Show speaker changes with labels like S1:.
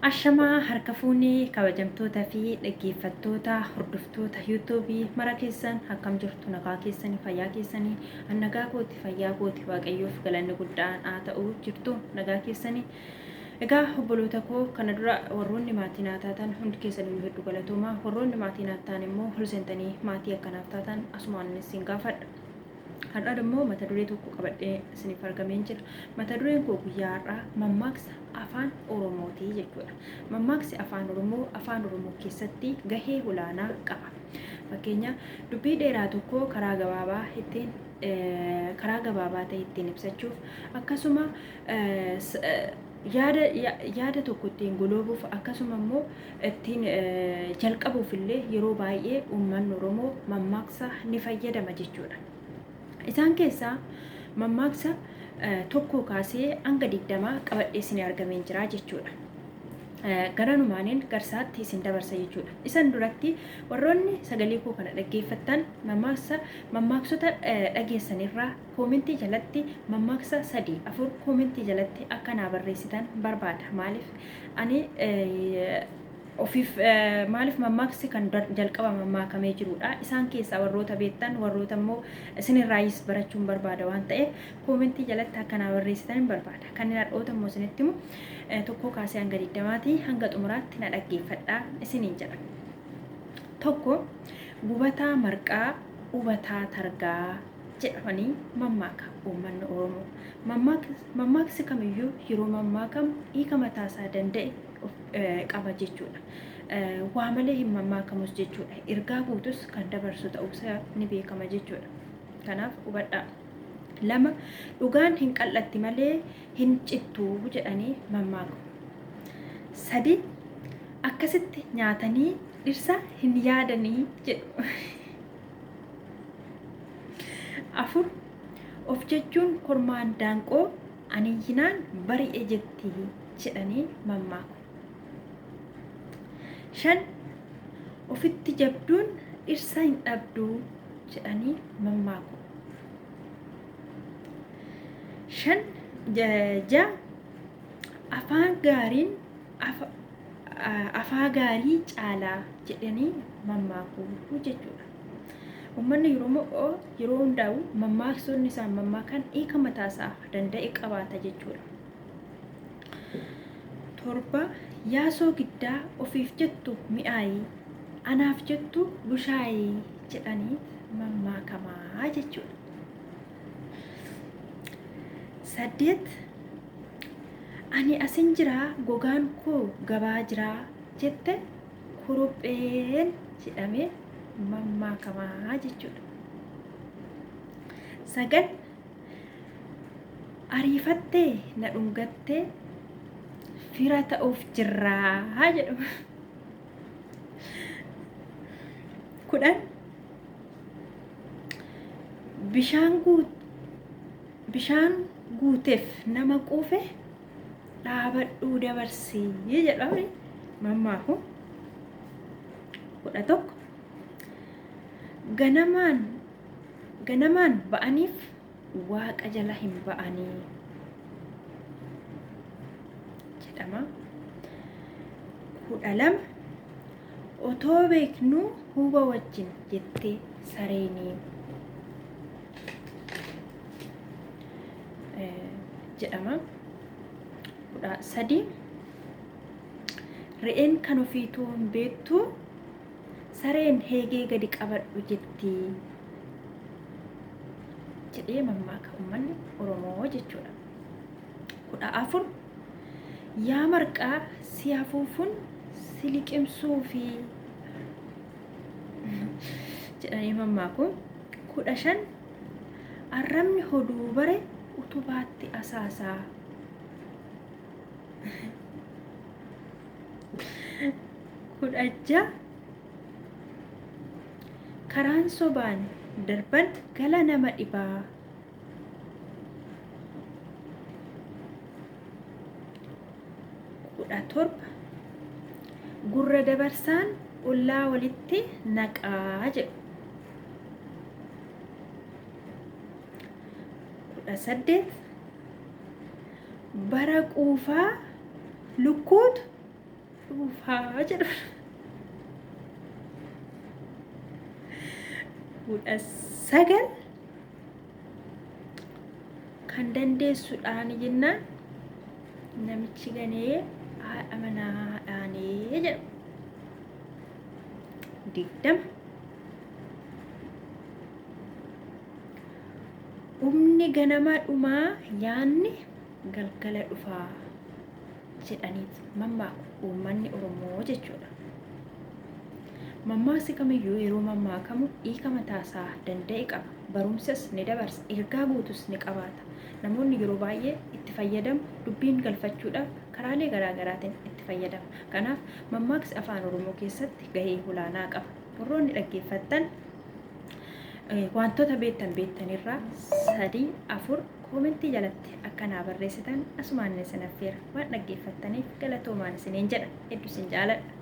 S1: Ashamaa harka fuunee kabajamtoota fi dhaggeeffattoota hordoftoota yuutuubii mara keessan akkam jirtu nagaa keessanii fayyaa keessanii annagaa kooti fayyaa kooti waaqayyoof galanni guddaan haa ta'u jirtu nagaa keessanii egaa obboloota koo kana dura warroonni maatii naa taatan hundi keessanii hedduu galatoomaa warroonni maatii naa ta'an immoo hulsentanii maatii akkanaaf taatan asumaan isin gaafadha. Har'a immoo mata duree tokko qabadhee isiniif argameen jira. Mata dureen koo guyyaa har'aa mammaaksa afaan Oromootii jechuudha. Mammaaksa afaan Oromoo keessatti gahee olaanaa qaba. Fakkeenya dubbii dheeraa tokko karaa gabaabaa ta'e ittiin ibsachuuf akkasuma yaada tokko ittiin goloobuuf akkasuma immoo ittiin jalqabuuf illee yeroo baay'ee uummanni Oromoo mammaaksa ni fayyadama jechuudha. Isaan keessaa mammaaksa tokko kaasee hanga 20 qabadhee isin argameen jira jechuudha. Garanumaaniin garsaatti isin dabarsa jechuudha. Isan duratti warroonni sagalee koo kana dhaggeeffattan mammaaksota dhageessanirraa koomentii jalatti mammaaksa 3-4 koomentii jalatti akka naa barreessitan barbaada. Maaliif ani maaliif mammaaksi kan jalqaba mammaakamee jirudha. Isaan keessaa warroota beektan warroota immoo isinirraayis barachuun barbaada waan ta'eef koomentii jalatti akka naa barreessitan barbaada. Kan dhadhoota immoo isinitti immoo tokko kaasee hanga 20 hanga xumuraatti na dhaggeeffadhaa isiniin jedha. Tokko gubataa marqaa hubataa targaa jedhamanii mammaaka uummanni Oromoo. Mammaaksi kamiyyuu yeroo mammaakamu hiika mataasaa danda'e qaba jechuudha. Waa malee hin mammaakamus jechuudha. Ergaa guutus kan dabarsu ta'uusaa ni beekama jechuudha. Kanaaf hubadhaa. 2 dhugaan hin qal'atti malee hin cittu jedhanii mammaakamu. 3 akkasitti nyaatanii dhirsa hin yaadanii jedhu. 4 of jechuun kormaan daanqoo aniyyinaan bari'e jetti jedhanii mammaaku. 5 ofitti jabduun dhirsa hin dhabdu jedhanii mammaaku. 6 afaa gaarii caalaa jedhanii mammaaku jechuudha. Uummanni yeroo hundaa'u mammaaksonni isaan mammaakan hiika mataasaa danda'e qabaata jechuudha. 7 yaasoo giddaa ofiif jettu mi'aayii anaaf jettu bushaayii jedhanii mammaakamaa jechuudha. 8 ani asin jiraa gogaan koo gabaa jiraa jette kurupheen jedhamee mammaakamaa jechuudha. 9 ariifattee na dhungattee fira ta'uuf jirraa jedhama. 10 bishaan guuteef nama quufe dhaabadhuu dabarsii jedhama mammaaku. 11 ganamaan ba'aniif waaqa jala hin ba'anii jedhama. 12 otoo beeknuu huba wajjin jettee sareenii jedhama. 13 re'een kan ofiituu hin beektu sareen heegee gadi qabadhu jetti jedhee mammaaka uummanni Oromoo jechuudha. 14 yaa marqaa si hafuufuun si liqimsuu fi jedhanii mammaaku. 15 arrabni hoduu bare utubaatti asaasaa. 16 karaan sobaan darban gala nama dhibaa. 17 gurra dabarsaan ollaa walitti naqaa jedhu. 18 bara quufaa lukkuutu dhufaa jedhu. Kudha sagal kan dandeessuudhaan jennaan namichi ganee haadha manaadhaanee jedhu. 20 humni ganamaa dhumaa yaanni galgala dhufaa jedhaniiti mammaaku uummanni Oromoo jechuudha. Mammaaksa kamiyyuu yeroo mammaakamu hiika mataasaa danda'e qaba. Barumsas ni dabarsa, ergaa guutus ni qabaata. Namoonni yeroo baay'ee itti fayyadamu dubbiin galfachuudhaaf karaalee garaagaraatiin itti fayyadamu. Kanaaf mammaaksi afaan Oromoo keessatti gahee olaanaa qaba. Warroonni dhaggeeffattan wantoota beektanirraa 3, 4 koomentii jalatti akkanaa barreessitan asumaan isin affeera. Waan dhaggeeffattaniif galatoomaan isiniin jedha. Hedduu isin jaaladha.